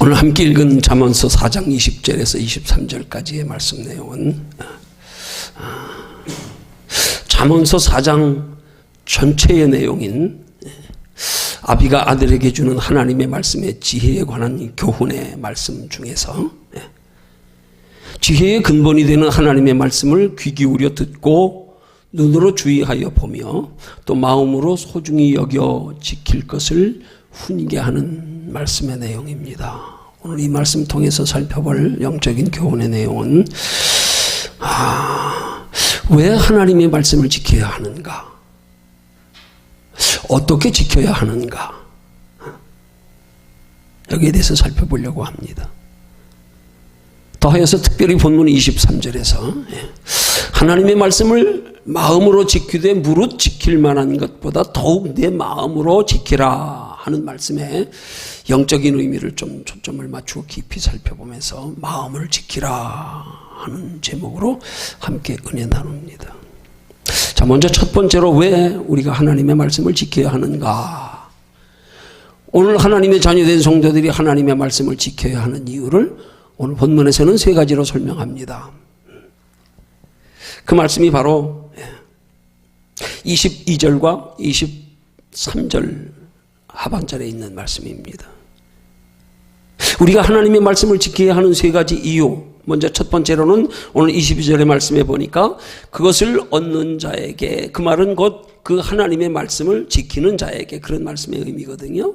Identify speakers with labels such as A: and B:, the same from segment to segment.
A: 오늘 함께 읽은 잠언서 4장 20절에서 23절까지의 말씀 내용은 잠언서 4장 전체의 내용인 아비가 아들에게 주는 하나님의 말씀의 지혜에 관한 교훈의 말씀 중에서 지혜의 근본이 되는 하나님의 말씀을 귀 기울여 듣고 눈으로 주의하여 보며 또 마음으로 소중히 여겨 지킬 것을 훈이게 하는 말씀의 내용입니다. 오늘 이 말씀 통해서 살펴볼 영적인 교훈의 내용은 왜 하나님의 말씀을 지켜야 하는가? 어떻게 지켜야 하는가? 여기에 대해서 살펴보려고 합니다. 더하여서 특별히 본문 23절에서 하나님의 말씀을 마음으로 지키되 무릇 지킬 만한 것보다 더욱 내 마음으로 지키라 하는 말씀에 영적인 의미를 좀 초점을 맞추고 깊이 살펴보면서 마음을 지키라 하는 제목으로 함께 은혜 나눕니다. 자, 먼저 첫 번째로 왜 우리가 하나님의 말씀을 지켜야 하는가? 오늘 하나님의 자녀된 성도들이 하나님의 말씀을 지켜야 하는 이유를 오늘 본문에서는 세 가지로 설명합니다. 그 말씀이 바로 22절과 23절 하반절에 있는 말씀입니다. 우리가 하나님의 말씀을 지켜야 하는 세 가지 이유, 먼저 첫 번째로는 오늘 22절의 말씀에 보니까 그것을 얻는 자에게, 그 말은 곧 그 하나님의 말씀을 지키는 자에게, 그런 말씀의 의미거든요.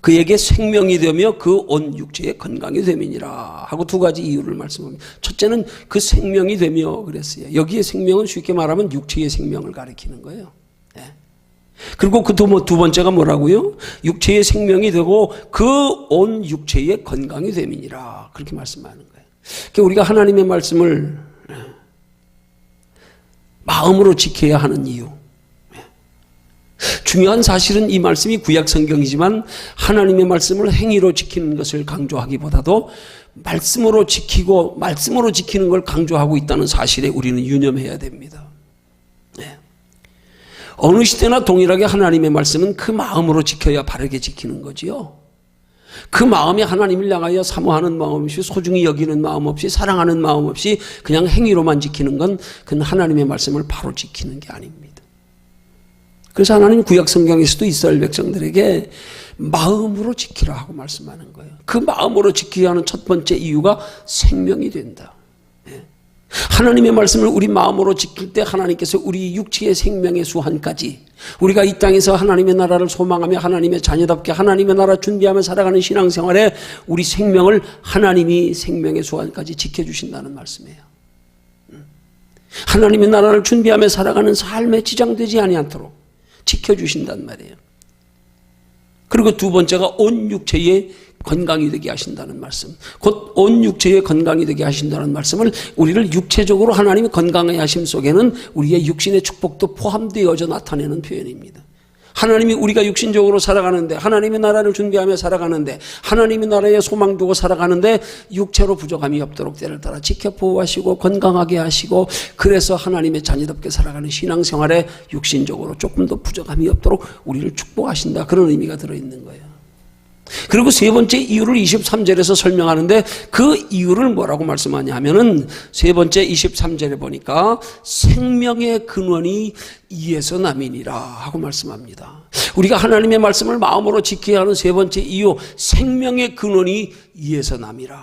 A: 그에게 생명이 되며 그 온 육체의 건강이 됨이니라 하고 두 가지 이유를 말씀합니다. 첫째는 그 생명이 되며 그랬어요. 여기에 생명은 쉽게 말하면 육체의 생명을 가리키는 거예요. 그리고 그 두 번째가 뭐라고요? 육체의 생명이 되고 그 온 육체의 건강이 됨이니라, 그렇게 말씀하는 거예요. 그러니까 우리가 하나님의 말씀을 마음으로 지켜야 하는 이유, 중요한 사실은 이 말씀이 구약 성경이지만 하나님의 말씀을 행위로 지키는 것을 강조하기보다도 말씀으로 지키고 말씀으로 지키는 걸 강조하고 있다는 사실에 우리는 유념해야 됩니다. 어느 시대나 동일하게 하나님의 말씀은 그 마음으로 지켜야 바르게 지키는 거지요. 그 마음이 하나님을 향하여 사모하는 마음 없이, 소중히 여기는 마음 없이, 사랑하는 마음 없이 그냥 행위로만 지키는 건 그건 하나님의 말씀을 바로 지키는 게 아닙니다. 그래서 하나님 구약 성경에서도 이스라엘 백성들에게 마음으로 지키라 하고 말씀하는 거예요. 그 마음으로 지키야 하는 첫 번째 이유가 생명이 된다. 하나님의 말씀을 우리 마음으로 지킬 때 하나님께서 우리 육체의 생명의 수한까지, 우리가 이 땅에서 하나님의 나라를 소망하며 하나님의 자녀답게 하나님의 나라 준비하며 살아가는 신앙생활에 우리 생명을 하나님이 생명의 수한까지 지켜주신다는 말씀이에요. 하나님의 나라를 준비하며 살아가는 삶에 지장되지 아니하도록 지켜주신단 말이에요. 그리고 두 번째가 온 육체의 건강이 되게 하신다는 말씀. 곧 온 육체의 건강이 되게 하신다는 말씀을, 우리를 육체적으로 하나님의 건강의 하심 속에는 우리의 육신의 축복도 포함되어져 나타내는 표현입니다. 하나님이 우리가 육신적으로 살아가는데, 하나님의 나라를 준비하며 살아가는데, 하나님의 나라에 소망 두고 살아가는데 육체로 부족함이 없도록 때를 따라 지켜 보호하시고 건강하게 하시고, 그래서 하나님의 자녀답게 살아가는 신앙생활에 육신적으로 조금 더 부족함이 없도록 우리를 축복하신다, 그런 의미가 들어있는 거예요. 그리고 세 번째 이유를 23절에서 설명하는데, 그 이유를 뭐라고 말씀하냐 하면은 세 번째 23절에 보니까 생명의 근원이 이에서 남이니라 하고 말씀합니다. 우리가 하나님의 말씀을 마음으로 지켜야 하는 세 번째 이유, 생명의 근원이 이에서 남이라,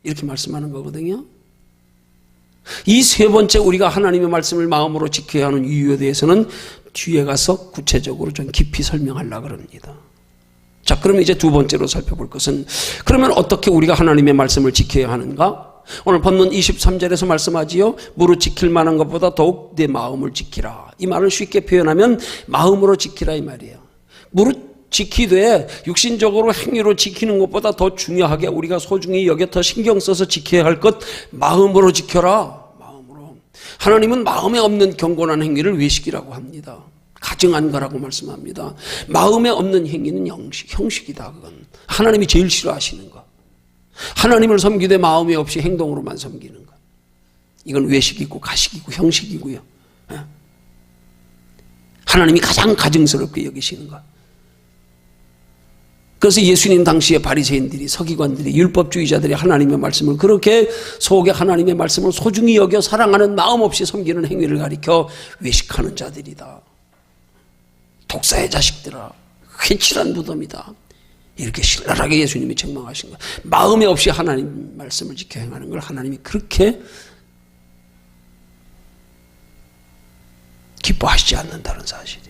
A: 이렇게 말씀하는 거거든요. 이 세 번째 우리가 하나님의 말씀을 마음으로 지켜야 하는 이유에 대해서는 뒤에 가서 구체적으로 좀 깊이 설명하려고 합니다. 자, 그러면 이제 두 번째로 살펴볼 것은, 그러면 어떻게 우리가 하나님의 말씀을 지켜야 하는가? 오늘 본문 23절에서 말씀하지요. 무릇 지킬 만한 것보다 더욱 내 마음을 지키라. 이 말을 쉽게 표현하면 마음으로 지키라 이 말이에요. 무릇 지키되 육신적으로 행위로 지키는 것보다 더 중요하게 우리가 소중히 여겨 더 신경 써서 지켜야 할 것, 마음으로 지켜라. 마음으로. 하나님은 마음에 없는 경건한 행위를 외식이라고 합니다. 가증한 거라고 말씀합니다. 마음에 없는 행위는 형식이다. 그건 하나님이 제일 싫어하시는 거. 하나님을 섬기되 마음이 없이 행동으로만 섬기는 거. 이건 외식이고 가식이고 형식이고요. 하나님이 가장 가증스럽게 여기시는 것. 그래서 예수님 당시에 바리새인들이, 서기관들이, 율법주의자들이 하나님의 말씀을 그렇게 속에 하나님의 말씀을 소중히 여겨 사랑하는 마음 없이 섬기는 행위를 가리켜 외식하는 자들이다. 독사의 자식들아, 회칠한 무덤이다. 이렇게 신랄하게 예수님이 책망하신 거예요. 마음에 없이 하나님 말씀을 지켜 행하는 걸 하나님이 그렇게 기뻐하시지 않는다는 사실이.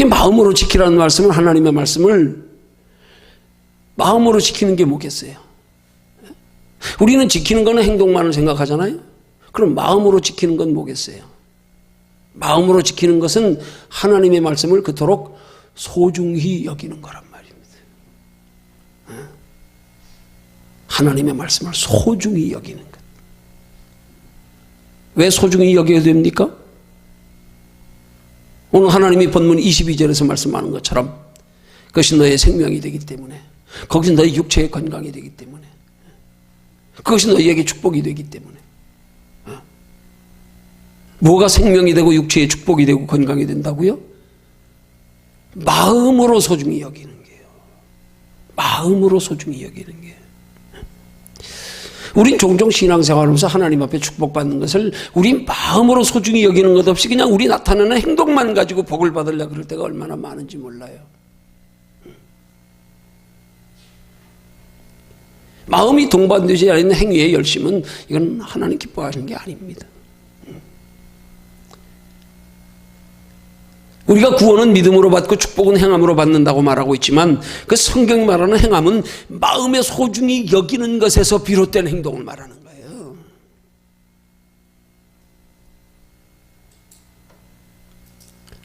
A: 마음으로 지키라는 말씀은, 하나님의 말씀을 마음으로 지키는 게 뭐겠어요? 우리는 지키는 거는 행동만을 생각하잖아요. 그럼 마음으로 지키는 건 뭐겠어요? 마음으로 지키는 것은 하나님의 말씀을 그토록 소중히 여기는 거란 말입니다. 하나님의 말씀을 소중히 여기는 것. 왜 소중히 여겨야 됩니까? 오늘 하나님이 본문 22절에서 말씀하는 것처럼 그것이 너의 생명이 되기 때문에, 그것이 너의 육체의 건강이 되기 때문에, 그것이 너희에게 축복이 되기 때문에. 뭐가 생명이 되고 육체의 축복이 되고 건강이 된다고요? 마음으로 소중히 여기는 게요. 마음으로 소중히 여기는 게요. 우린 종종 신앙생활하면서 하나님 앞에 축복받는 것을 우린 마음으로 소중히 여기는 것 없이 그냥 우리 나타내는 행동만 가지고 복을 받으려고 그럴 때가 얼마나 많은지 몰라요. 마음이 동반되지 않는 행위의 열심은 이건 하나님 기뻐하시는 게 아닙니다. 우리가 구원은 믿음으로 받고 축복은 행함으로 받는다고 말하고 있지만, 그 성경 말하는 행함은 마음에 소중히 여기는 것에서 비롯된 행동을 말하는 거예요.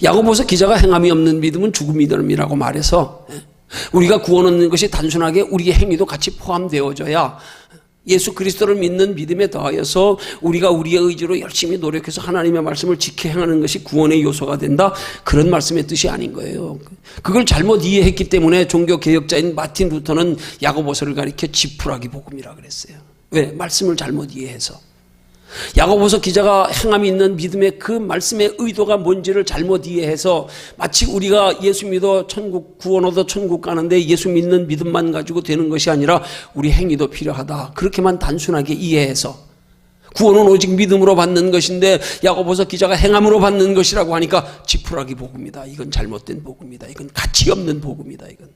A: 야고보서 기자가 행함이 없는 믿음은 죽은 믿음이라고 말해서, 우리가 구원 얻는 것이 단순하게 우리의 행위도 같이 포함되어져야 예수 그리스도를 믿는 믿음에 더하여서 우리가 우리의 의지로 열심히 노력해서 하나님의 말씀을 지켜 행하는 것이 구원의 요소가 된다, 그런 말씀의 뜻이 아닌 거예요. 그걸 잘못 이해했기 때문에 종교개혁자인 마틴 루터는 야고보서를 가리켜 지푸라기 복음이라 그랬어요. 왜? 말씀을 잘못 이해해서. 야고보서 기자가 행함이 있는 믿음의 그 말씀의 의도가 뭔지를 잘못 이해해서 마치 우리가 예수 믿어 천국, 구원 얻어 천국 가는데 예수 믿는 믿음만 가지고 되는 것이 아니라 우리 행위도 필요하다, 그렇게만 단순하게 이해해서 구원은 오직 믿음으로 받는 것인데 야고보서 기자가 행함으로 받는 것이라고 하니까 지푸라기 복음이다, 이건 잘못된 복음이다, 이건 가치 없는 복음이다, 이건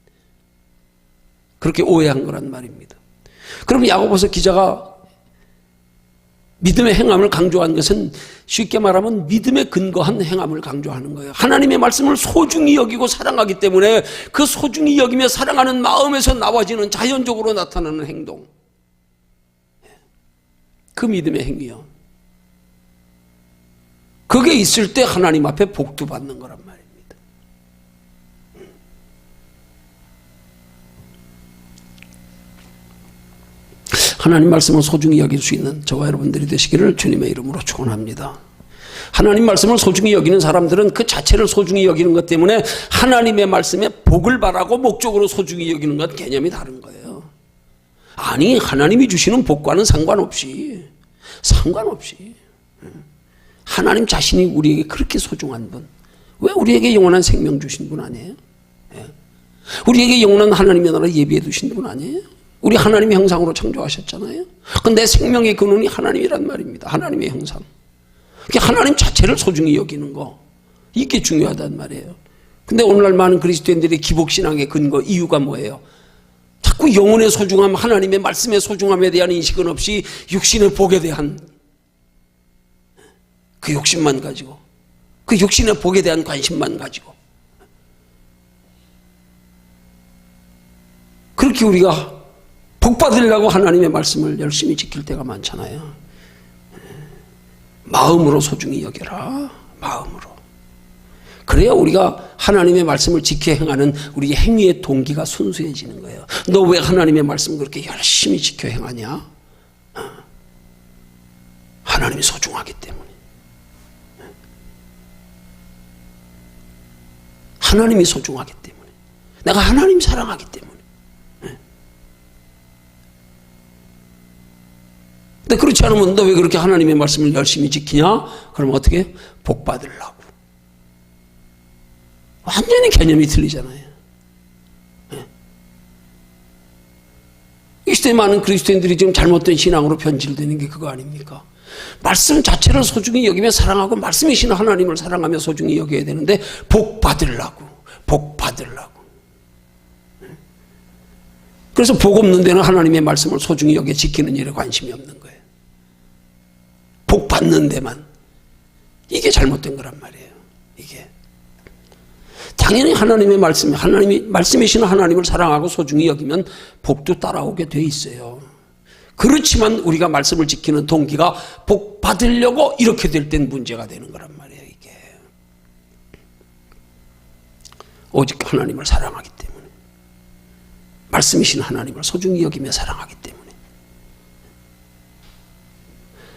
A: 그렇게 오해한 거란 말입니다. 그럼 야고보서 기자가 믿음의 행함을 강조한 것은 쉽게 말하면 믿음에 근거한 행함을 강조하는 거예요. 하나님의 말씀을 소중히 여기고 사랑하기 때문에 그 소중히 여기며 사랑하는 마음에서 나와지는 자연적으로 나타나는 행동, 그 믿음의 행위요. 그게 있을 때 하나님 앞에 복도 받는 거란 말입니다. 하나님 말씀을 소중히 여길 수 있는 저와 여러분들이 되시기를 주님의 이름으로 축원합니다. 하나님 말씀을 소중히 여기는 사람들은 그 자체를 소중히 여기는 것 때문에 하나님의 말씀에 복을 바라고 목적으로 소중히 여기는 것 개념이 다른 거예요. 아니, 하나님이 주시는 복과는 상관없이 하나님 자신이 우리에게 그렇게 소중한 분, 왜 우리에게 영원한 생명 주신 분 아니에요? 우리에게 영원한 하나님의 나라 예비해 두신 분 아니에요? 우리 하나님의 형상으로 창조하셨잖아요. 근데 생명의 근원이 하나님이란 말입니다. 하나님의 형상. 하나님 자체를 소중히 여기는 거, 이게 중요하단 말이에요. 근데 오늘날 많은 그리스도인들의 기복신앙의 근거, 이유가 뭐예요? 자꾸 영혼의 소중함, 하나님의 말씀의 소중함에 대한 인식은 없이 육신의 복에 대한 그 욕심만 가지고, 그 육신의 복에 대한 관심만 가지고, 그렇게 우리가 복 받으려고 하나님의 말씀을 열심히 지킬 때가 많잖아요. 마음으로 소중히 여겨라. 마음으로. 그래야 우리가 하나님의 말씀을 지켜 행하는 우리의 행위의 동기가 순수해지는 거예요. 너 왜 하나님의 말씀을 그렇게 열심히 지켜 행하냐? 하나님이 소중하기 때문에. 하나님이 소중하기 때문에. 내가 하나님 사랑하기 때문에. 근데 그렇지 않으면 너 왜 그렇게 하나님의 말씀을 열심히 지키냐? 그러면 어떻게 해요? 복 받으려고. 완전히 개념이 틀리잖아요. 이 시대에 많은 그리스도인들이 지금 잘못된 신앙으로 변질되는 게 그거 아닙니까? 말씀 자체를 소중히 여기며 사랑하고 말씀이신 하나님을 사랑하며 소중히 여겨야 되는데 복 받으려고. 그래서 복 없는 데는 하나님의 말씀을 소중히 여겨 지키는 일에 관심이 없는 거예요. 복 받는 데만. 이게 잘못된 거란 말이에요. 이게. 당연히 하나님의 말씀, 말씀이신 하나님을 사랑하고 소중히 여기면 복도 따라오게 돼 있어요. 그렇지만 우리가 말씀을 지키는 동기가 복 받으려고 이렇게 될 땐 문제가 되는 거란 말이에요, 이게. 오직 하나님을 사랑하기 때문에. 말씀이신 하나님을 소중히 여기며 사랑하기 때문에.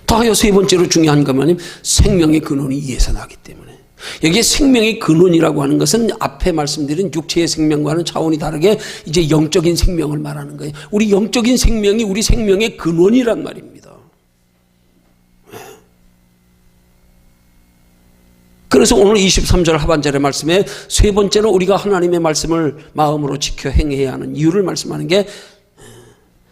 A: 더하여 세 번째로 중요한 것은 생명의 근원이 이에서 나기 때문에. 여기에 생명의 근원이라고 하는 것은 앞에 말씀드린 육체의 생명과는 차원이 다르게 이제 영적인 생명을 말하는 거예요. 우리 영적인 생명이 우리 생명의 근원이란 말입니다. 그래서 오늘 23절 하반절의 말씀에 세 번째로 우리가 하나님의 말씀을 마음으로 지켜 행해야 하는 이유를 말씀하는 게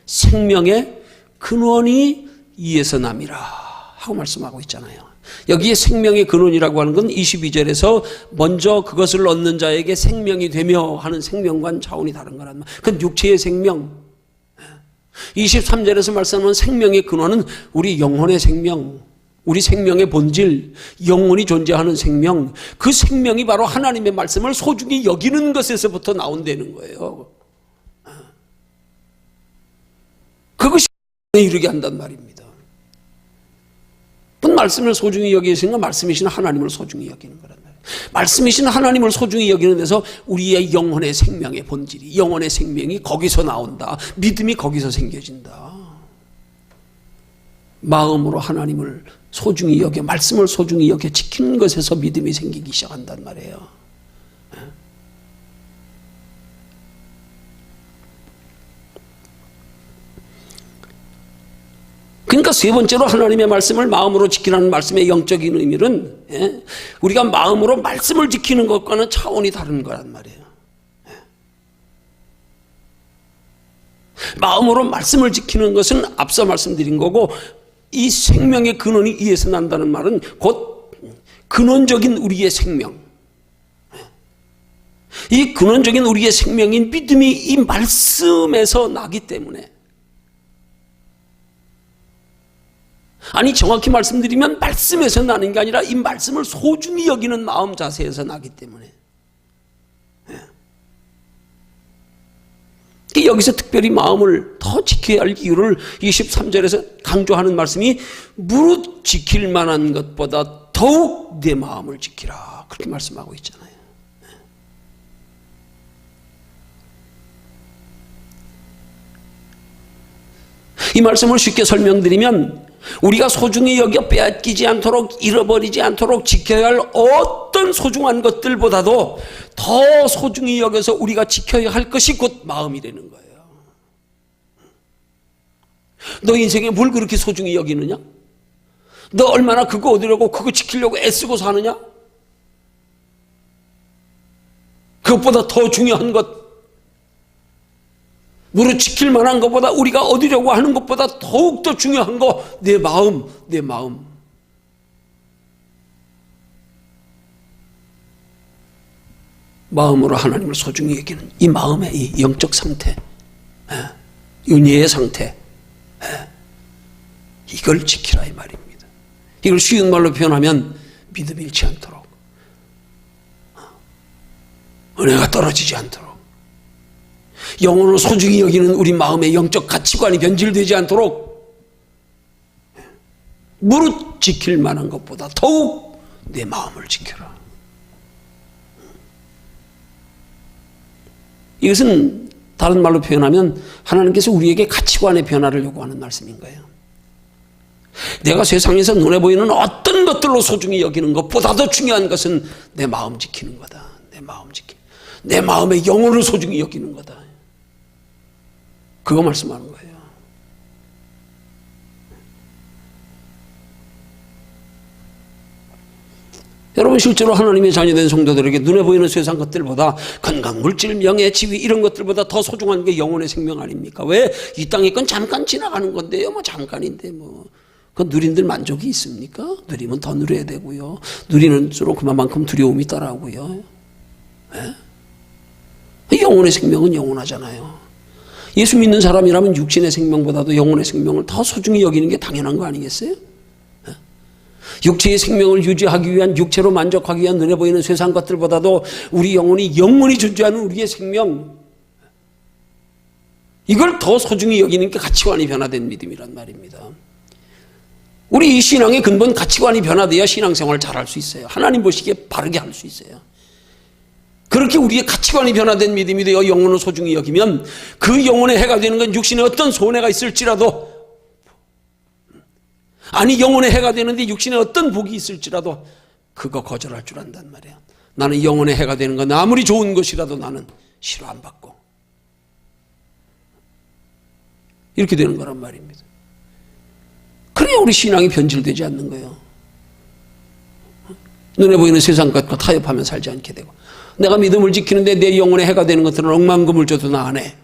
A: 생명의 근원이 이에서 남이라 하고 말씀하고 있잖아요. 여기에 생명의 근원이라고 하는 건 22절에서 먼저 그것을 얻는 자에게 생명이 되며 하는 생명과는 차원이 다른 거란 말이에요. 그건 육체의 생명. 23절에서 말씀하는 생명의 근원은 우리 영혼의 생명, 우리 생명의 본질, 영혼이 존재하는 생명, 그 생명이 바로 하나님의 말씀을 소중히 여기는 것에서부터 나온다는 거예요. 그것이 이르게 한단 말입니다. 말씀을 소중히 여기시는 말씀이신 하나님을 소중히 여기는 거란 말이에요. 말씀이신 하나님을 소중히 여기는 데서 우리의 영혼의 생명의 본질이, 영혼의 생명이 거기서 나온다. 믿음이 거기서 생겨진다. 마음으로 하나님을 소중히 여겨, 말씀을 소중히 여겨 지키는 것에서 믿음이 생기기 시작한단 말이에요. 그러니까 세 번째로 하나님의 말씀을 마음으로 지키라는 말씀의 영적인 의미는 우리가 마음으로 말씀을 지키는 것과는 차원이 다른 거란 말이에요. 마음으로 말씀을 지키는 것은 앞서 말씀드린 거고, 이 생명의 근원이 이에서 난다는 말은 곧 근원적인 우리의 생명, 이 근원적인 우리의 생명인 믿음이 이 말씀에서 나기 때문에, 아니 정확히 말씀드리면 말씀에서 나는 게 아니라 이 말씀을 소중히 여기는 마음 자세에서 나기 때문에, 여기서 특별히 마음을 더 지켜야 할 이유를 23절에서 강조하는 말씀이 무릇 지킬 만한 것보다 더욱 내 마음을 지키라, 그렇게 말씀하고 있잖아요. 이 말씀을 쉽게 설명드리면 우리가 소중히 여겨 빼앗기지 않도록, 잃어버리지 않도록 지켜야 할 어떤 소중한 것들보다도 더 소중히 여겨서 우리가 지켜야 할 것이 곧 마음이라는 거예요. 너 인생에 뭘 그렇게 소중히 여기느냐? 너 얼마나 그거 얻으려고, 그거 지키려고 애쓰고 사느냐? 그것보다 더 중요한 것, 무릇 지킬 만한 것보다, 우리가 얻으려고 하는 것보다 더욱더 중요한 거, 내 마음, 내 마음. 마음으로 하나님을 소중히 여기는 이 마음의 이 영적 상태, 윤회의 상태, 이걸 지키라 이 말입니다. 이걸 쉬운 말로 표현하면 믿음이 잃지 않도록, 은혜가 떨어지지 않도록, 영혼을 소중히 여기는 우리 마음의 영적 가치관이 변질되지 않도록 무릇 지킬 만한 것보다 더욱 내 마음을 지켜라. 이것은 다른 말로 표현하면 하나님께서 우리에게 가치관의 변화를 요구하는 말씀인 거예요. 내가 세상에서 눈에 보이는 어떤 것들로 소중히 여기는 것보다도 중요한 것은 내 마음 지키는 거다. 내 마음 지키는, 내 마음의 영혼을 소중히 여기는 거다. 그거 말씀하는 거예요. 여러분, 실제로 하나님의 자녀된 성도들에게 눈에 보이는 세상 것들보다 건강, 물질, 명예, 지위 이런 것들보다 더 소중한 게 영혼의 생명 아닙니까? 왜? 이 땅의 건 잠깐 지나가는 건데요. 뭐 잠깐인데 뭐. 그 누린들 만족이 있습니까? 누리면 더 누려야 되고요. 누리는수록 그만큼 두려움이 따라오고요. 네? 영혼의 생명은 영원하잖아요. 예수 믿는 사람이라면 육신의 생명보다도 영혼의 생명을 더 소중히 여기는 게 당연한 거 아니겠어요? 육체의 생명을 유지하기 위한, 육체로 만족하기 위한 눈에 보이는 세상 것들보다도 우리 영혼이 영원히 존재하는 우리의 생명, 이걸 더 소중히 여기는 게 가치관이 변화된 믿음이란 말입니다. 우리 이 신앙의 근본 가치관이 변화돼야 신앙생활을 잘할 수 있어요. 하나님 보시기에 바르게 할 수 있어요. 그렇게 우리의 가치관이 변화된 믿음이 되어 영혼을 소중히 여기면 그 영혼의 해가 되는 건 육신에 어떤 손해가 있을지라도, 아니 영혼의 해가 되는데 육신에 어떤 복이 있을지라도 그거 거절할 줄 안단 말이에요. 나는 영혼의 해가 되는 건 아무리 좋은 것이라도 나는 싫어 안 받고, 이렇게 되는 거란 말입니다. 그래야 우리 신앙이 변질되지 않는 거예요. 눈에 보이는 세상 것과 타협하며 살지 않게 되고, 내가 믿음을 지키는데 내 영혼의 해가 되는 것들은 억만금을 줘도 나 안 해.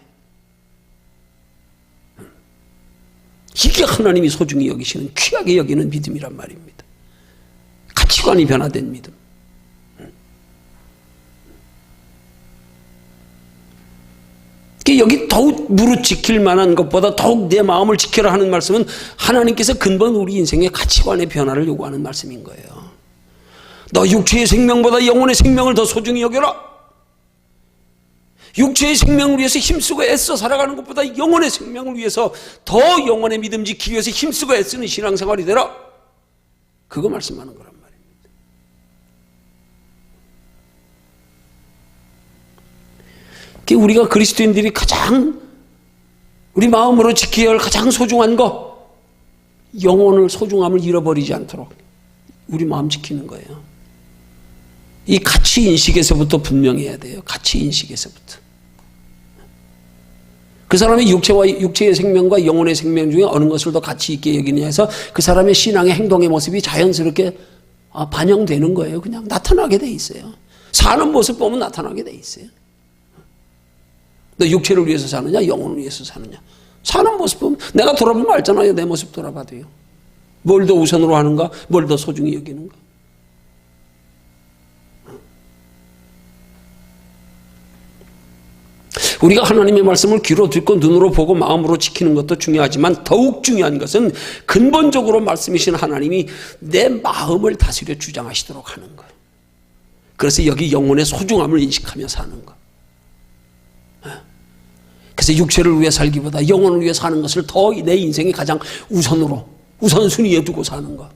A: 이게 하나님이 소중히 여기시는, 귀하게 여기는 믿음이란 말입니다. 가치관이 변화된 믿음. 여기 더욱 무릇 지킬 만한 것보다 더욱 내 마음을 지켜라 하는 말씀은 하나님께서 근본 우리 인생의 가치관의 변화를 요구하는 말씀인 거예요. 너 육체의 생명보다 영혼의 생명을 더 소중히 여겨라. 육체의 생명을 위해서 힘쓰고 애써 살아가는 것보다 영혼의 생명을 위해서 더 영혼의 믿음 지키기 위해서 힘쓰고 애쓰는 신앙생활이 되라. 그거 말씀하는 거란 말입니다. 우리가 그리스도인들이 가장 우리 마음으로 지켜야 할 가장 소중한 거, 영혼을 소중함을 잃어버리지 않도록 우리 마음 지키는 거예요. 이 가치 인식에서부터 분명해야 돼요. 가치 인식에서부터. 그 사람의 육체의 생명과 영혼의 생명 중에 어느 것을 더 가치 있게 여기느냐 해서 그 사람의 신앙의 행동의 모습이 자연스럽게 반영되는 거예요. 그냥 나타나게 돼 있어요. 사는 모습 보면 나타나게 돼 있어요. 너 육체를 위해서 사느냐, 영혼을 위해서 사느냐. 사는 모습 보면 내가 돌아보면 알잖아요. 내 모습 돌아봐도요. 뭘 더 우선으로 하는가, 뭘 더 소중히 여기는가. 우리가 하나님의 말씀을 귀로 듣고 눈으로 보고 마음으로 지키는 것도 중요하지만 더욱 중요한 것은 근본적으로 말씀이신 하나님이 내 마음을 다스려 주장하시도록 하는 거예요. 그래서 여기 영혼의 소중함을 인식하며 사는 거. 그래서 육체를 위해 살기보다 영혼을 위해 사는 것을 더 내 인생의 가장 우선순위에 두고 사는 것.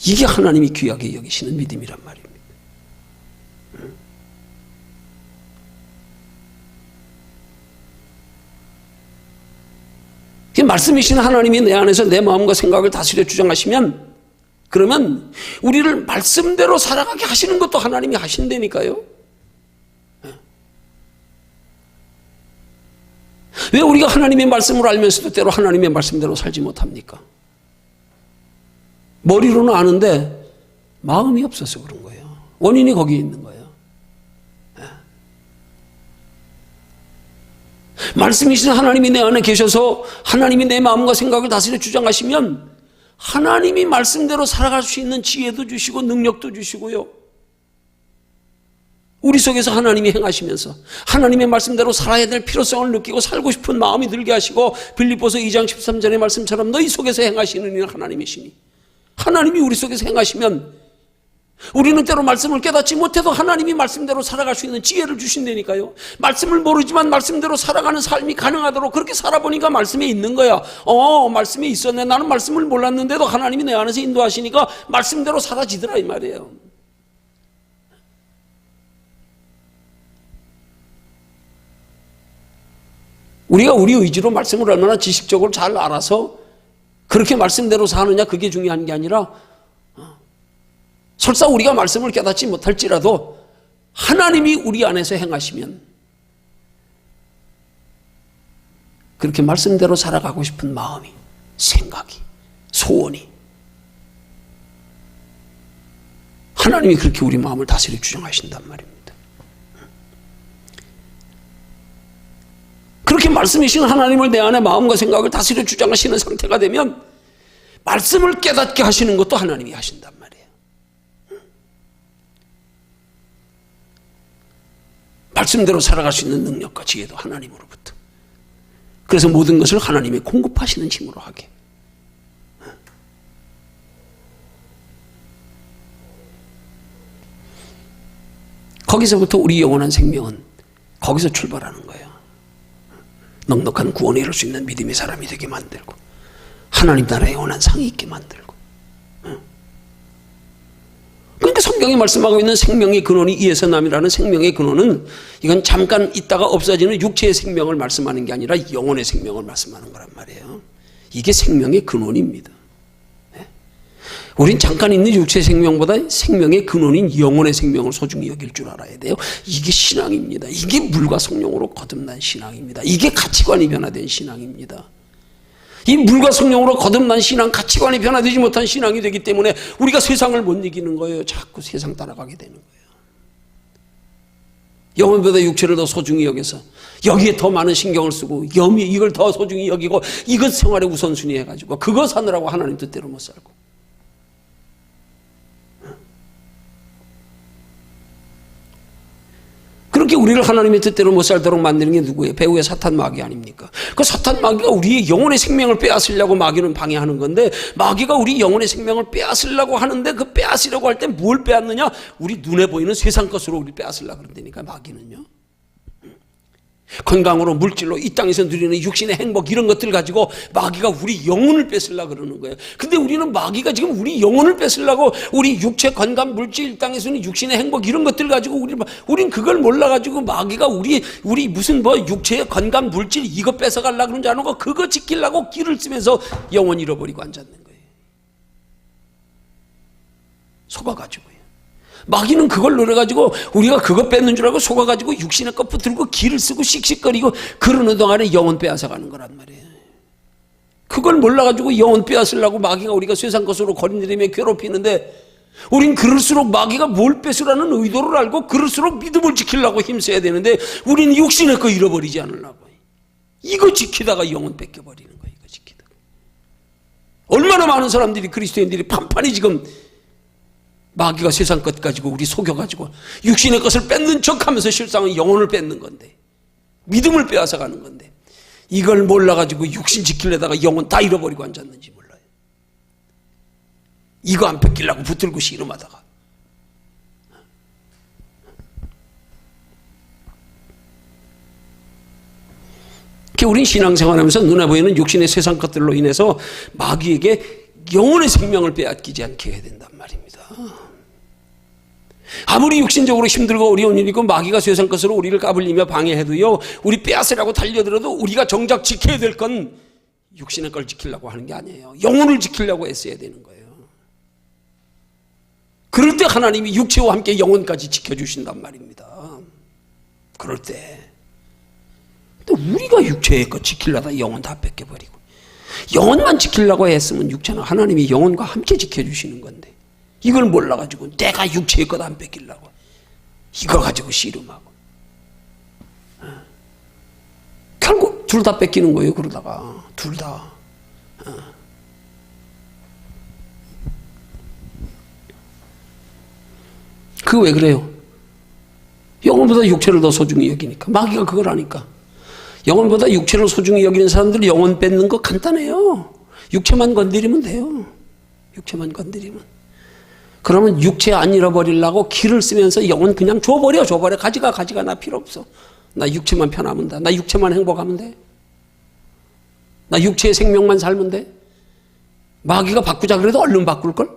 A: 이게 하나님이 귀하게 여기시는 믿음이란 말입니다. 말씀이신 하나님이 내 안에서 내 마음과 생각을 다스려 주장하시면, 그러면 우리를 말씀대로 살아가게 하시는 것도 하나님이 하신다니까요. 왜 우리가 하나님의 말씀을 알면서도 때로 하나님의 말씀대로 살지 못합니까? 머리로는 아는데 마음이 없어서 그런 거예요. 원인이 거기에 있는 거예요. 말씀이신 하나님이 내 안에 계셔서 하나님이 내 마음과 생각을 다스려 주장하시면 하나님이 말씀대로 살아갈 수 있는 지혜도 주시고 능력도 주시고요. 우리 속에서 하나님이 행하시면서 하나님의 말씀대로 살아야 될 필요성을 느끼고 살고 싶은 마음이 들게 하시고, 빌립보서 2장 13절의 말씀처럼 너희 속에서 행하시는 이는 하나님이시니, 하나님이 우리 속에서 행하시면 우리는 때로 말씀을 깨닫지 못해도 하나님이 말씀대로 살아갈 수 있는 지혜를 주신다니까요. 말씀을 모르지만 말씀대로 살아가는 삶이 가능하도록 그렇게 살아보니까 말씀에 있는 거야. 말씀에 있었네. 나는 말씀을 몰랐는데도 하나님이 내 안에서 인도하시니까 말씀대로 살아지더라 이 말이에요. 우리가 우리 의지로 말씀을 얼마나 지식적으로 잘 알아서 그렇게 말씀대로 사느냐, 그게 중요한 게 아니라, 설사 우리가 말씀을 깨닫지 못할지라도 하나님이 우리 안에서 행하시면 그렇게 말씀대로 살아가고 싶은 마음이, 생각이, 소원이 하나님이 그렇게 우리 마음을 다스려 주장하신단 말입니다. 그렇게 말씀해 주신 하나님을 내 안에 마음과 생각을 다스려 주장하시는 상태가 되면 말씀을 깨닫게 하시는 것도 하나님이 하신단 말이에요. 말씀대로 살아갈 수 있는 능력과 지혜도 하나님으로부터. 그래서 모든 것을 하나님이 공급하시는 힘으로 하게. 거기서부터 우리 영원한 생명은 거기서 출발하는 거예요. 넉넉한 구원에 이룰 수 있는 믿음의 사람이 되게 만들고 하나님 나라의 영원한 상이 있게 만들고. 그러니까 성경이 말씀하고 있는 생명의 근원이 이에서 남이라는 생명의 근원은 이건 잠깐 있다가 없어지는 육체의 생명을 말씀하는 게 아니라 영혼의 생명을 말씀하는 거란 말이에요. 이게 생명의 근원입니다. 우린 잠깐 있는 육체의 생명보다 생명의 근원인 영혼의 생명을 소중히 여길 줄 알아야 돼요. 이게 신앙입니다. 이게 물과 성령으로 거듭난 신앙입니다. 이게 가치관이 변화된 신앙입니다. 이 물과 성령으로 거듭난 신앙, 가치관이 변화되지 못한 신앙이 되기 때문에 우리가 세상을 못 이기는 거예요. 자꾸 세상 따라가게 되는 거예요. 영혼보다 육체를 더 소중히 여겨서 여기에 더 많은 신경을 쓰고 이걸 더 소중히 여기고 이것 생활의 우선순위 해가지고 그거 사느라고 하나님 뜻대로 못 살고. 그렇게 우리를 하나님의 뜻대로 못 살도록 만드는 게 누구예요? 배후의 사탄 마귀 아닙니까? 그 사탄 마귀가 우리의 영혼의 생명을 빼앗으려고 마귀는 방해하는 건데 마귀가 우리 영혼의 생명을 빼앗으려고 하는데 그 빼앗으려고 할 때 뭘 빼앗느냐? 우리 눈에 보이는 세상 것으로 우리 빼앗으려고 그런다니까 마귀는요. 건강으로 물질로 이 땅에서 누리는 육신의 행복 이런 것들 가지고 마귀가 우리 영혼을 뺏으려고 그러는 거예요. 근데 우리는 마귀가 지금 우리 영혼을 뺏으려고 우리 육체 건강 물질 이 땅에서는 육신의 행복 이런 것들 가지고 우린 그걸 몰라가지고 마귀가 우리 무슨 뭐 육체의 건강 물질 이거 뺏어가려고 그러는 줄 아는 거 그거 지키려고 길을 쓰면서 영혼 잃어버리고 앉았는 거예요. 속아가지고요. 마귀는 그걸 노려가지고 우리가 그거 뺏는 줄 알고 속아가지고 육신의 것 붙들고 기를 쓰고 씩씩거리고 그러는 동안에 영혼 빼앗아가는 거란 말이에요. 그걸 몰라가지고 영혼 빼앗으려고 마귀가 우리가 세상 것으로 거린들이며 괴롭히는데 우린 그럴수록 마귀가 뭘 뺏으라는 의도를 알고 그럴수록 믿음을 지키려고 힘써야 되는데 우린 육신의 거 잃어버리지 않으려고 이거 지키다가 영혼 뺏겨버리는 거예요. 이거 지키다가 얼마나 많은 사람들이 그리스도인들이 판판이 지금 마귀가 세상 것 가지고 우리 속여가지고 육신의 것을 뺏는 척하면서 실상은 영혼을 뺏는 건데 믿음을 빼앗아 가는 건데 이걸 몰라가지고 육신 지키려다가 영혼 다 잃어버리고 앉았는지 몰라요. 이거 안 뺏기려고 붙들고 씨름하다가 우린 신앙생활하면서 눈에 보이는 육신의 세상 것들로 인해서 마귀에게 영혼의 생명을 빼앗기지 않게 해야 된단 말입니다. 아무리 육신적으로 힘들고 어려운 일이고 마귀가 세상 것으로 우리를 까불리며 방해해도요 우리 빼앗으라고 달려들어도 우리가 정작 지켜야 될 건 육신의 걸 지키려고 하는 게 아니에요. 영혼을 지키려고 애써야 되는 거예요. 그럴 때 하나님이 육체와 함께 영혼까지 지켜주신단 말입니다. 그럴 때 근데 우리가 육체의 것 지키려다 영혼 다 뺏겨버리고 영혼만 지키려고 했으면 육체는 하나님이 영혼과 함께 지켜주시는 건데 이걸 몰라가지고 내가 육체의 것 안 뺏기려고 이거 가지고 씨름하고 결국 둘 다 뺏기는 거예요. 그러다가 둘 다 그거 왜 그래요? 영혼보다 육체를 더 소중히 여기니까 마귀가 그걸 아니까 영혼보다 육체를 소중히 여기는 사람들 영혼 뺏는 거 간단해요. 육체만 건드리면 돼요. 육체만 건드리면 그러면 육체 안 잃어버리려고 기를 쓰면서 영혼 그냥 줘버려 가지가 나 필요 없어. 나 육체만 편하면 돼. 나 육체만 행복하면 돼. 나 육체의 생명만 살면 돼. 마귀가 바꾸자 그래도 얼른 바꿀걸?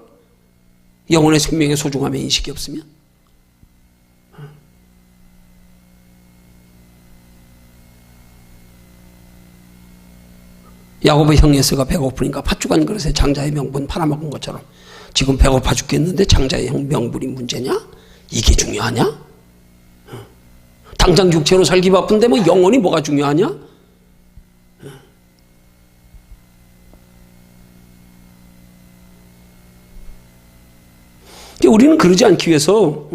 A: 영혼의 생명의 소중함에 인식이 없으면. 야곱의 형 에서가 배고프니까 팥죽한 그릇에 장자의 명분 팔아먹은 것처럼 지금 배고파 죽겠는데 장자의 명분이 문제냐? 이게 중요하냐? 당장 육체로 살기 바쁜데 뭐 영혼이 뭐가 중요하냐? 우리는 그러지 않기 위해서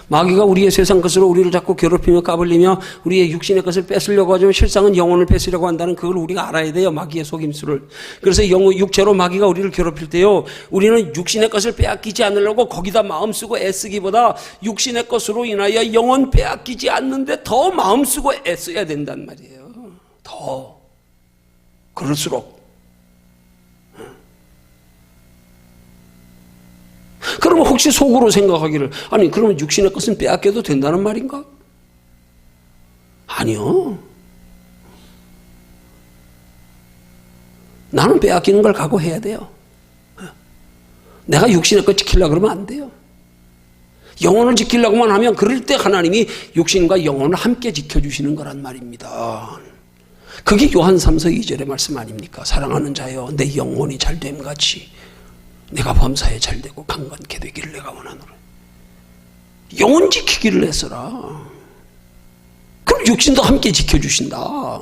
A: 마귀가 우리의 세상 것으로 우리를 자꾸 괴롭히며 까불리며 우리의 육신의 것을 뺏으려고 하지만 실상은 영혼을 뺏으려고 한다는 그걸 우리가 알아야 돼요. 마귀의 속임수를. 그래서 육체로 마귀가 우리를 괴롭힐 때요, 우리는 육신의 것을 빼앗기지 않으려고 거기다 마음 쓰고 애쓰기보다 육신의 것으로 인하여 영혼 빼앗기지 않는데 더 마음 쓰고 애써야 된단 말이에요. 더 그럴수록. 그러면 혹시 속으로 생각하기를, 아니 그러면 육신의 것은 빼앗겨도 된다는 말인가? 아니요. 나는 빼앗기는 걸 각오해야 돼요. 내가 육신의 것 지키려고 그러면 안 돼요. 영혼을 지키려고만 하면 그럴 때 하나님이 육신과 영혼을 함께 지켜주시는 거란 말입니다. 그게 요한 3서 2절의 말씀 아닙니까? 사랑하는 자여, 내 영혼이 잘됨 같이 내가 범사에 잘되고 강건케 되기를 내가 원하노라. 영혼 지키기를 애써라. 그럼 육신도 함께 지켜주신다.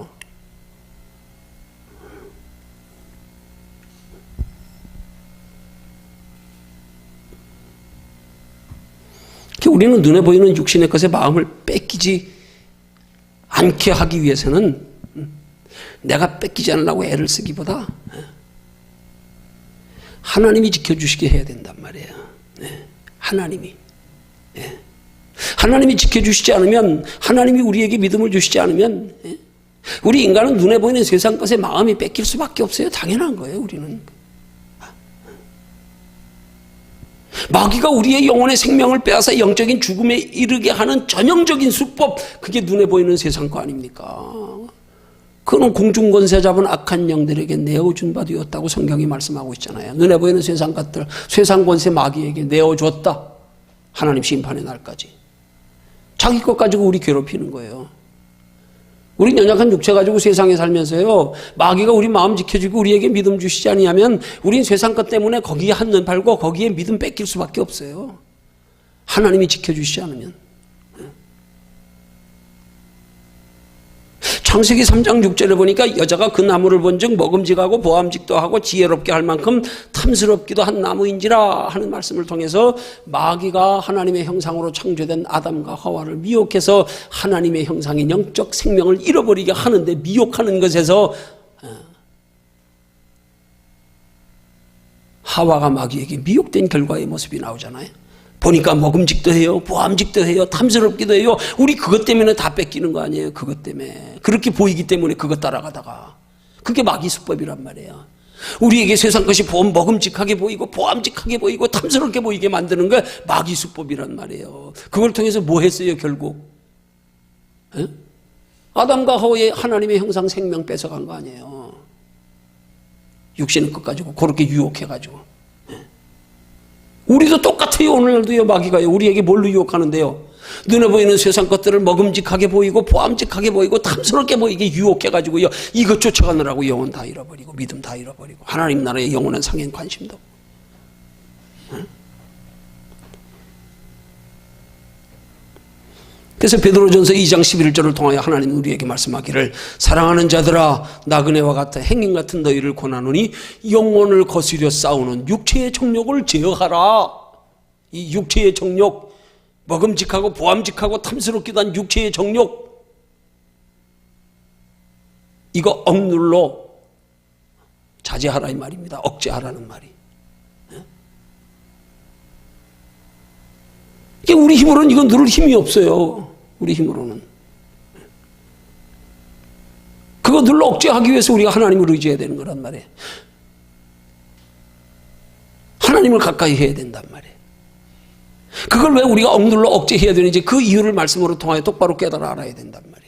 A: 우리는 눈에 보이는 육신의 것에 마음을 뺏기지 않게 하기 위해서는 내가 뺏기지 않으려고 애를 쓰기보다 하나님이 지켜주시게 해야 된단 말이에요. 하나님이. 하나님이 지켜주시지 않으면, 하나님이 우리에게 믿음을 주시지 않으면, 우리 인간은 눈에 보이는 세상 것에 마음이 뺏길 수밖에 없어요. 당연한 거예요, 우리는. 마귀가 우리의 영혼의 생명을 빼앗아 영적인 죽음에 이르게 하는 전형적인 수법, 그게 눈에 보이는 세상 거 아닙니까? 그는 공중권세 잡은 악한 영들에게 내어준 바 되었다고 성경이 말씀하고 있잖아요. 눈에 보이는 세상 것들, 세상 권세 마귀에게 내어줬다. 하나님 심판의 날까지. 자기 것 가지고 우리 괴롭히는 거예요. 우리 연약한 육체 가지고 세상에 살면서요, 마귀가 우리 마음 지켜주고 우리에게 믿음 주시지 아니하면 우린 세상 것 때문에 거기에 한눈 팔고 거기에 믿음 뺏길 수밖에 없어요. 하나님이 지켜주시지 않으면. 창세기 3장 6절에 보니까 여자가 그 나무를 본즉 먹음직하고 보암직도 하고 지혜롭게 할 만큼 탐스럽기도 한 나무인지라 하는 말씀을 통해서 마귀가 하나님의 형상으로 창조된 아담과 하와를 미혹해서 하나님의 형상인 영적 생명을 잃어버리게 하는데, 미혹하는 것에서 하와가 마귀에게 미혹된 결과의 모습이 나오잖아요. 보니까 먹음직도 해요, 보암직도 해요, 탐스럽기도 해요. 우리 그것 때문에 다 뺏기는 거 아니에요. 그것 때문에. 그렇게 보이기 때문에 그것 따라가다가. 그게 마귀 수법이란 말이에요. 우리에게 세상 것이 먹음직하게 보이고 보암직하게 보이고 탐스럽게 보이게 만드는 게 마귀 수법이란 말이에요. 그걸 통해서 뭐 했어요, 결국? 에? 아담과 하와의 하나님의 형상 생명 뺏어간 거 아니에요. 육신의 것 가지고 그렇게 유혹해가지고. 우리도 똑같아요. 오늘날도요, 마귀가요, 우리에게 뭘로 유혹하는데요? 눈에 보이는 세상 것들을 먹음직하게 보이고 보암직하게 보이고 탐스럽게 보이게 유혹해가지고요, 이것 쫓아가느라고 영혼 다 잃어버리고 믿음 다 잃어버리고 하나님 나라의 영원한 상엔 관심도 없고. 그래서 베드로전서 2장 11절을 통하여 하나님 우리에게 말씀하기를, 사랑하는 자들아, 나그네와 같은 행인 같은 너희를 권하노니 영혼을 거스려 싸우는 육체의 정욕을 제어하라. 이 육체의 정욕, 먹음직하고 보암직하고 탐스럽기도 한 육체의 정욕, 이거 억눌러 자제하라 이 말입니다. 억제하라는 말이. 이게 우리 힘으로는 이건 누를 힘이 없어요. 우리 힘으로는. 그거 눌러 억제하기 위해서 우리가 하나님을 의지해야 되는 거란 말이에요. 하나님을 가까이 해야 된단 말이에요. 그걸 왜 우리가 억눌러 억제해야 되는지 그 이유를 말씀으로 통하여 똑바로 깨달아 알아야 된단 말이에요.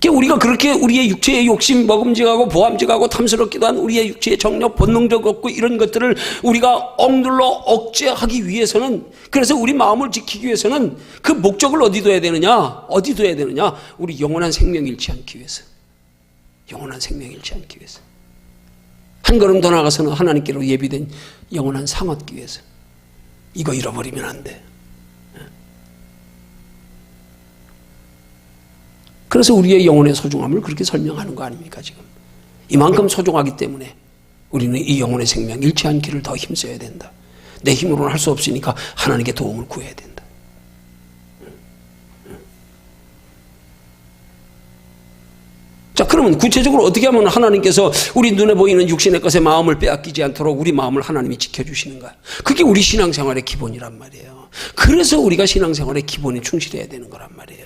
A: 우리가 그렇게 우리의 육체의 욕심, 먹음직하고 보암직하고 탐스럽기도 한 우리의 육체의 정력, 본능적 없고 이런 것들을 우리가 억눌러 억제하기 위해서는, 그래서 우리 마음을 지키기 위해서는 그 목적을 어디 둬야 되느냐? 어디 둬야 되느냐? 우리 영원한 생명 잃지 않기 위해서. 영원한 생명 잃지 않기 위해서. 한 걸음 더 나가서는 하나님께로 예비된 영원한 상 얻기 위해서. 이거 잃어버리면 안 돼. 그래서 우리의 영혼의 소중함을 그렇게 설명하는 거 아닙니까, 지금? 이만큼 소중하기 때문에 우리는 이 영혼의 생명 잃지 않기를 더 힘써야 된다. 내 힘으로는 할 수 없으니까 하나님께 도움을 구해야 된다. 자, 그러면 구체적으로 어떻게 하면 하나님께서 우리 눈에 보이는 육신의 것에 마음을 빼앗기지 않도록 우리 마음을 하나님이 지켜주시는가? 그게 우리 신앙생활의 기본이란 말이에요. 그래서 우리가 신앙생활의 기본에 충실해야 되는 거란 말이에요.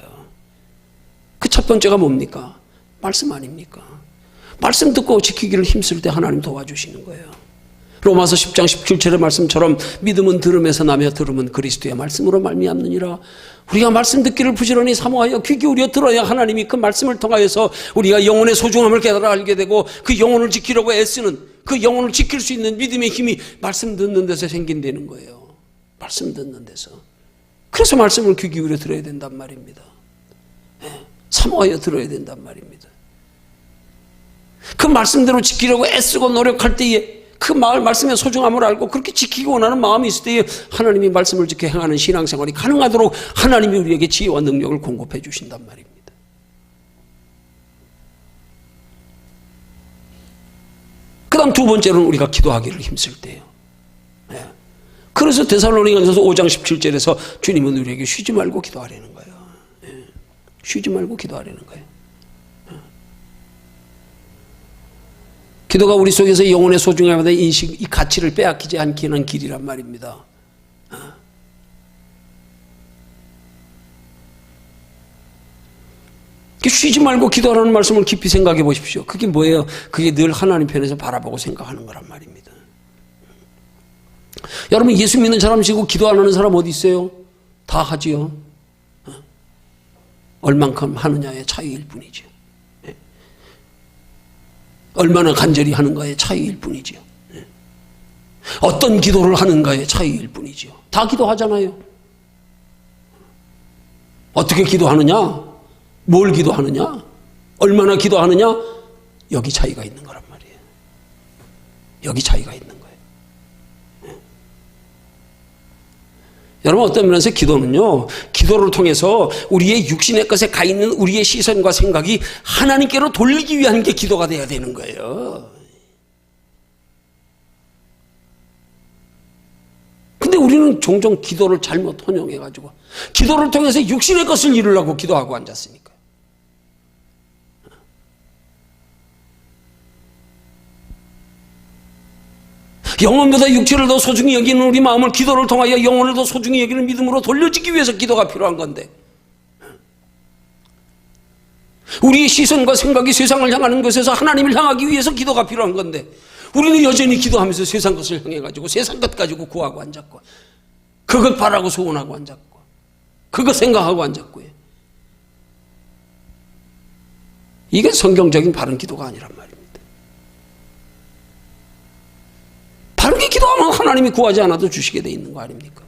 A: 그 첫 번째가 뭡니까? 말씀 아닙니까? 말씀 듣고 지키기를 힘쓸 때 하나님 도와주시는 거예요. 로마서 10장 17절의 말씀처럼 믿음은 들음에서 나며 들음은 그리스도의 말씀으로 말미암느니라. 우리가 말씀 듣기를 부지런히 사모하여 귀 기울여 들어야 하나님이 그 말씀을 통하여서 우리가 영혼의 소중함을 깨달아 알게 되고 그 영혼을 지키려고 애쓰는, 그 영혼을 지킬 수 있는 믿음의 힘이 말씀 듣는 데서 생긴다는 거예요. 말씀 듣는 데서. 그래서 말씀을 귀 기울여 들어야 된단 말입니다. 사모하여 들어야 된단 말입니다. 그 말씀대로 지키려고 애쓰고 노력할 때에 그 말씀의 소중함을 알고 그렇게 지키기 원하는 마음이 있을 때에 하나님이 말씀을 지켜 행하는 신앙생활이 가능하도록 하나님이 우리에게 지혜와 능력을 공급해 주신단 말입니다. 그 다음 두 번째로는 우리가 기도하기를 힘쓸 때예요. 그래서 데살로니가전서 5장 17절에서 주님은 우리에게 쉬지 말고 기도하라는 거예요. 쉬지 말고 기도하라는 거예요. 기도가 우리 속에서 영혼의 소중함에 대한 인식, 이 가치를 빼앗기지 않게 하는 길이란 말입니다. 쉬지 말고 기도하라는 말씀을 깊이 생각해 보십시오. 그게 뭐예요? 그게 늘 하나님 편에서 바라보고 생각하는 거란 말입니다. 여러분, 예수 믿는 사람이시고 기도 안 하는 사람 어디 있어요? 다 하지요. 얼만큼 하느냐의 차이일 뿐이죠. 얼마나 간절히 하는가의 차이일 뿐이죠. 어떤 기도를 하는가의 차이일 뿐이죠. 다 기도하잖아요. 어떻게 기도하느냐? 뭘 기도하느냐? 얼마나 기도하느냐? 여기 차이가 있는 거란 말이에요. 여기 차이가 있는 거예요. 여러분, 어떤 면에서 기도는요, 기도를 통해서 우리의 육신의 것에 가 있는 우리의 시선과 생각이 하나님께로 돌리기 위한 게 기도가 돼야 되는 거예요. 근데 우리는 종종 기도를 잘못 혼용해가지고 기도를 통해서 육신의 것을 이루려고 기도하고 앉았으니까. 영혼보다 육체를 더 소중히 여기는 우리 마음을 기도를 통하여 영혼을 더 소중히 여기는 믿음으로 돌려주기 위해서 기도가 필요한 건데, 우리의 시선과 생각이 세상을 향하는 것에서 하나님을 향하기 위해서 기도가 필요한 건데, 우리는 여전히 기도하면서 세상 것을 향해가지고 세상 것 가지고 구하고 앉았고, 그것 바라고 소원하고 앉았고, 그것 생각하고 앉았고요. 이게 성경적인 바른 기도가 아니란 말입니다. 바르게 기도하면 하나님이 구하지 않아도 주시게 돼 있는 거 아닙니까?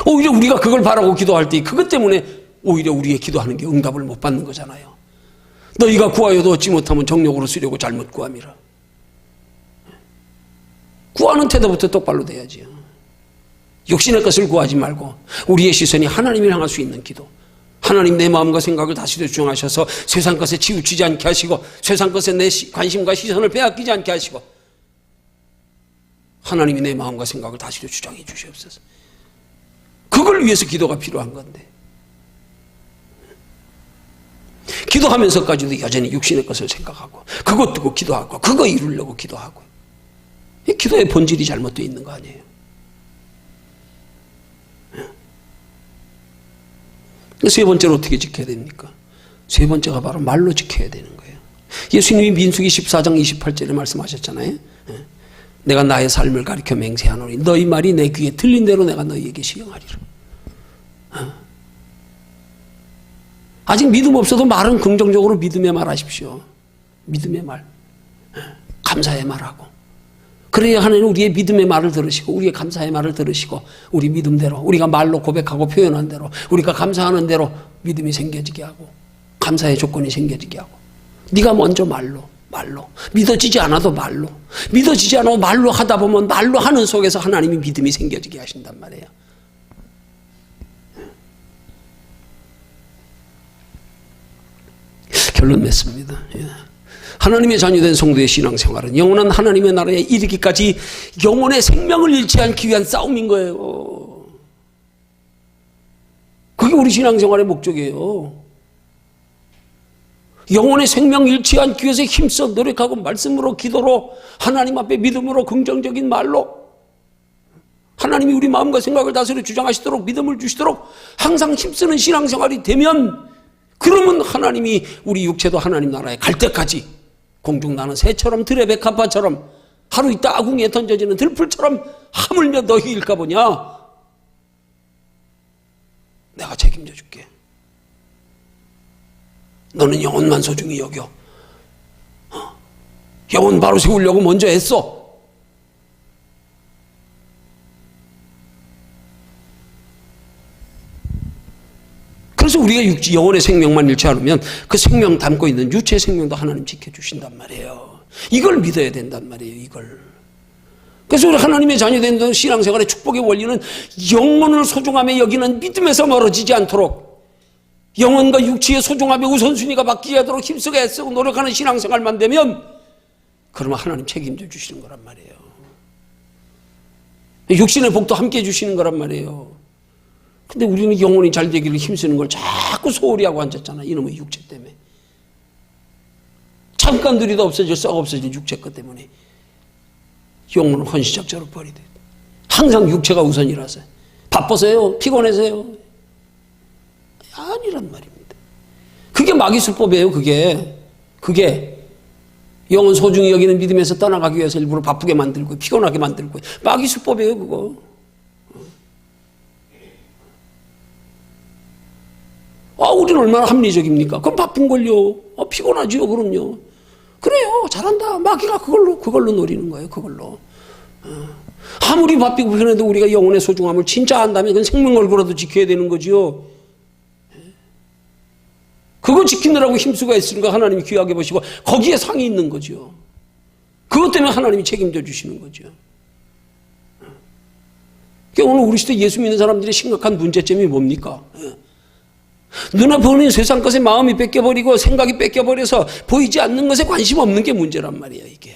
A: 오히려 우리가 그걸 바라고 기도할 때 그것 때문에 오히려 우리의 기도하는 게 응답을 못 받는 거잖아요. 너희가 구하여도 얻지 못하면 정욕으로 쓰려고 잘못 구함이라. 구하는 태도부터 똑바로 돼야지요. 육신의 것을 구하지 말고 우리의 시선이 하나님을 향할 수 있는 기도. 하나님, 내 마음과 생각을 다스려 주장하셔서 세상 것에 치우치지 않게 하시고 세상 것에 내 관심과 시선을 빼앗기지 않게 하시고 하나님이 내 마음과 생각을 다스려 주장해 주시옵소서. 그걸 위해서 기도가 필요한 건데, 기도하면서까지도 여전히 육신의 것을 생각하고 그것 두고 기도하고 그거 이루려고 기도하고, 이 기도의 본질이 잘못되어 있는 거 아니에요? 세 번째로 어떻게 지켜야 됩니까? 세 번째가 바로 말로 지켜야 되는 거예요. 예수님이 민수기 14장 28절에 말씀하셨잖아요. 내가 나의 삶을 가리켜 맹세하노니 너희 말이 내 귀에 들린 대로 내가 너희에게 시행하리라. 아직 믿음 없어도 말은 긍정적으로 믿음의 말 하십시오. 믿음의 말, 감사의 말하고, 그래야 하나님은 우리의 믿음의 말을 들으시고 우리의 감사의 말을 들으시고 우리 믿음대로, 우리가 말로 고백하고 표현한 대로, 우리가 감사하는 대로 믿음이 생겨지게 하고 감사의 조건이 생겨지게 하고, 네가 먼저 말로 믿어지지 않아도 말로, 믿어지지 않아도 말로 하다 보면 말로 하는 속에서 하나님이 믿음이 생겨지게 하신단 말이에요. 결론 맺습니다. 하나님의 자녀된 성도의 신앙생활은 영원한 하나님의 나라에 이르기까지 영혼의 생명을 잃지 않기 위한 싸움인 거예요. 그게 우리 신앙생활의 목적이에요. 영혼의 생명 잃지 않기 위해서 힘써 노력하고 말씀으로, 기도로, 하나님 앞에 믿음으로, 긍정적인 말로 하나님이 우리 마음과 생각을 다스려 주장하시도록, 믿음을 주시도록 항상 힘쓰는 신앙생활이 되면, 그러면 하나님이 우리 육체도 하나님 나라에 갈 때까지 공중 나는 새처럼, 들의 백합화처럼, 하루 있다 아궁이에 던져지는 들풀처럼 하물며 너희 일까 보냐, 내가 책임져 줄게. 너는 영혼만 소중히 여겨. 영혼 바로 세우려고 먼저 했어. 그래서 우리가 영혼의 생명만 잃지 않으면 그 생명 담고 있는 유체의 생명도 하나님 지켜주신단 말이에요. 이걸 믿어야 된단 말이에요. 이걸. 그래서 우리 하나님의 자녀된 신앙생활의 축복의 원리는 영혼을 소중함에 여기는 믿음에서 멀어지지 않도록, 영혼과 육체의 소중함에 우선순위가 바뀌지 않도록 힘쓰고 애쓰고 노력하는 신앙생활만 되면, 그러면 하나님 책임져 주시는 거란 말이에요. 육신의 복도 함께 주시는 거란 말이에요. 근데 우리는 영혼이 잘 되기를 힘쓰는 걸 자꾸 소홀히 하고 앉았잖아. 이놈의 육체 때문에. 잠깐 들이다 없어질, 썩 없어질 육체 것 때문에 영혼을 헌시작자로 버리듯. 항상 육체가 우선이라서. 바빠서요? 피곤해서요? 아니란 말입니다. 그게 마귀술법이에요. 그게 영혼 소중히 여기는 믿음에서 떠나가기 위해서 일부러 바쁘게 만들고 피곤하게 만들고, 마귀술법이에요. 그거. 우리는 얼마나 합리적입니까? 그럼 바쁜 걸요. 피곤하지요. 그럼요. 그래요. 잘한다. 마귀가 그걸로 노리는 거예요. 그걸로. 아무리 바쁘고 불편해도 우리가 영혼의 소중함을 진짜 안다면 그건 생명 걸고라도 지켜야 되는 거지요. 그거 지키느라고 힘쓰고 애쓰는 거 하나님이 귀하게 보시고 거기에 상이 있는 거죠. 그것 때문에 하나님이 책임져 주시는 거죠. 그러니까 오늘 우리 시대 예수 믿는 사람들의 심각한 문제점이 뭡니까? 눈앞에 보는 세상 것에 마음이 뺏겨버리고 생각이 뺏겨버려서 보이지 않는 것에 관심 없는 게 문제란 말이에요. 이게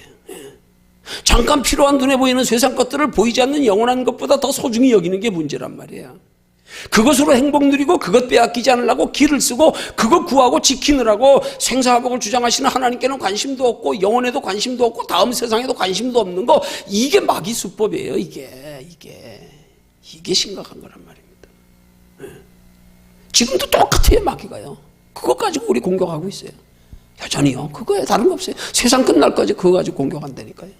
A: 잠깐 필요한 눈에 보이는 세상 것들을 보이지 않는 영원한 것보다 더 소중히 여기는 게 문제란 말이에요. 그것으로 행복 누리고 그것 빼앗기지 않으려고 길을 쓰고 그것 구하고 지키느라고 생사화복을 주장하시는 하나님께는 관심도 없고 영혼에도 관심도 없고 다음 세상에도 관심도 없는 거, 이게 마귀 수법이에요. 이게 심각한 거란 말입니다. 지금도 똑같아요. 마귀가요. 그거 가지고 우리 공격하고 있어요. 여전히요. 그거에 다른 거 없어요. 세상 끝날까지 그거 가지고 공격한다니까요.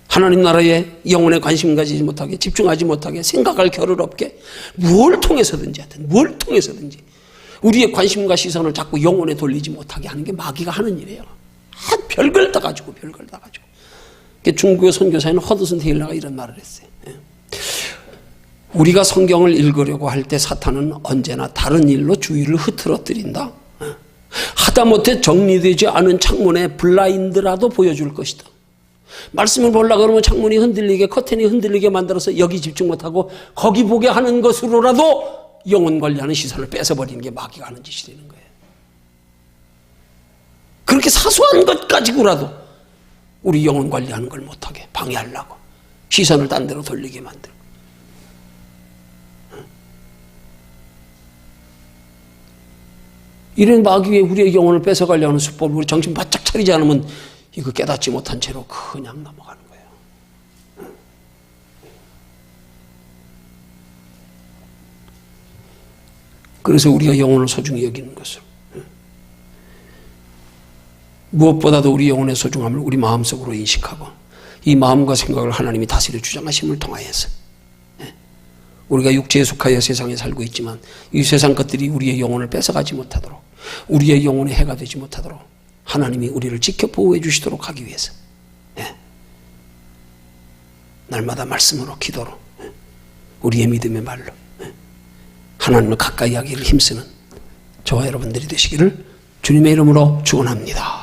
A: 하나님 나라에 영혼에 관심 가지지 못하게, 집중하지 못하게, 생각할 겨를 없게, 뭘 통해서든지 우리의 관심과 시선을 자꾸 영혼에 돌리지 못하게 하는 게 마귀가 하는 일이에요. 별걸 다 가지고. 중국의 선교사인 허드슨 테일러가 이런 말을 했어요. 우리가 성경을 읽으려고 할 때 사탄은 언제나 다른 일로 주의를 흐트러뜨린다. 하다못해 정리되지 않은 창문에 블라인드라도 보여줄 것이다. 말씀을 보려고 그러면 창문이 흔들리게, 커튼이 흔들리게 만들어서 여기 집중 못하고 거기 보게 하는 것으로라도 영혼 관리하는 시선을 뺏어버리는 게 마귀가 하는 짓이 되는 거예요. 그렇게 사소한 것 가지고라도 우리 영혼 관리하는 걸 못하게 방해하려고 시선을 딴 데로 돌리게 만들고. 이런 마귀에 우리의 영혼을 뺏어가려고 하는 수법을 우리 정신 바짝 차리지 않으면 이거 깨닫지 못한 채로 그냥 넘어가는 거예요. 그래서 우리가 영혼을 소중히 여기는 것을, 무엇보다도 우리 영혼의 소중함을 우리 마음속으로 인식하고 이 마음과 생각을 하나님이 다스려 주장하심을 통하여서, 우리가 육체에 속하여 세상에 살고 있지만 이 세상 것들이 우리의 영혼을 뺏어가지 못하도록, 우리의 영혼의 해가 되지 못하도록 하나님이 우리를 지켜 보호해 주시도록 하기 위해서 날마다 말씀으로, 기도로, 우리의 믿음의 말로 하나님을 가까이 하기를 힘쓰는 저와 여러분들이 되시기를 주님의 이름으로 축원합니다.